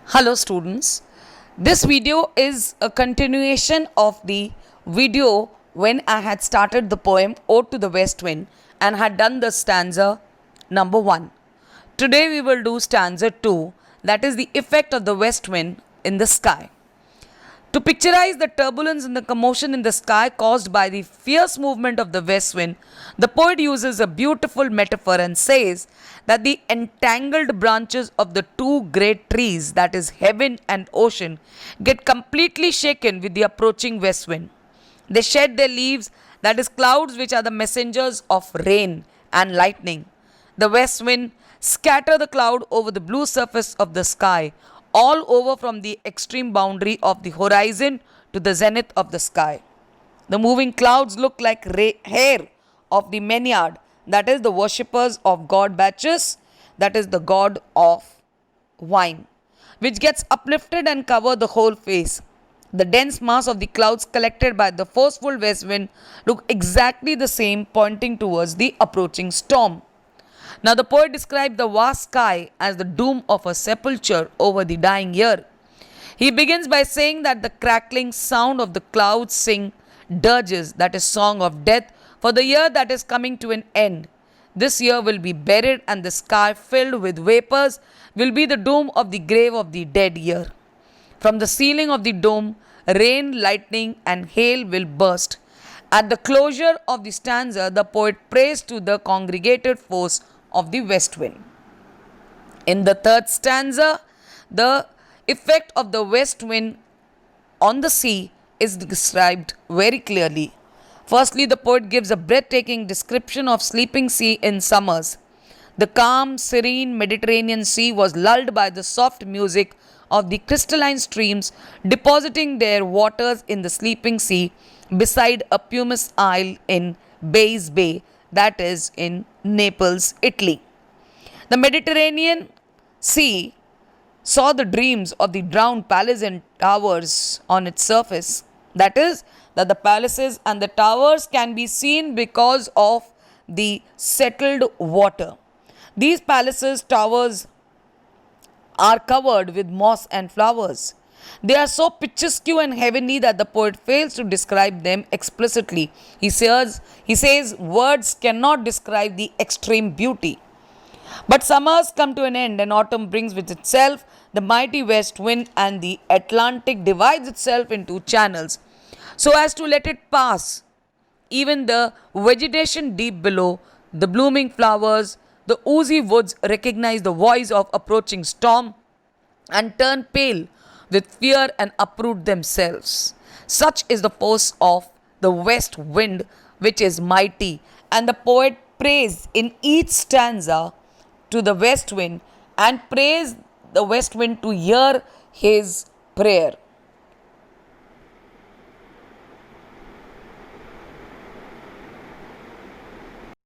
Hello students, this video is a continuation of the video when I had started the poem Ode to the West Wind and had done the stanza number 1. Today we will do stanza 2, that is the effect of the west wind in the sky. To picturize the turbulence and the commotion in the sky caused by the fierce movement of the west wind, the poet uses a beautiful metaphor and says that the entangled branches of the two great trees, that is heaven and ocean, get completely shaken with the approaching west wind. They shed their leaves, that is clouds which are the messengers of rain and lightning. The west wind scatter the cloud over the blue surface of the sky, all over from the extreme boundary of the horizon to the zenith of the sky. The moving clouds look like hair of the Menad, that is the worshippers of god Bacchus, that is the god of wine, which gets uplifted and cover the whole face. The dense mass of the clouds collected by the forceful west wind look exactly the same, pointing towards the approaching storm. Now, the poet describes the vast sky as the doom of a sepulchre over the dying year. He begins by saying that the crackling sound of the clouds sing dirges, that is, song of death, for the year that is coming to an end. This year will be buried, and the sky filled with vapors will be the doom of the grave of the dead year. From the ceiling of the dome, rain, lightning, and hail will burst. At the closure of the stanza, the poet prays to the congregated force of the west wind. In the third stanza, the effect of the west wind on the sea is described very clearly. Firstly, the poet gives a breathtaking description of sleeping sea in summers. The calm, serene Mediterranean Sea was lulled by the soft music of the crystalline streams depositing their waters in the sleeping sea beside a pumice isle in Baies Bay, that is in Naples, Italy. The Mediterranean Sea saw the dreams of the drowned palaces and towers on its surface. That is, that the palaces and the towers can be seen because of the settled water. These palaces, towers are covered with moss and flowers. They are so picturesque and heavenly that the poet fails to describe them explicitly. He says words cannot describe the extreme beauty. But summers come to an end, and autumn brings with itself the mighty west wind, and the Atlantic divides itself into channels so as to let it pass. Even the vegetation deep below, the blooming flowers, the oozy woods recognize the voice of approaching storm and turn pale with fear and uproot themselves. Such is the force of the west wind, which is mighty, and the poet prays in each stanza to the west wind and prays the west wind to hear his prayer.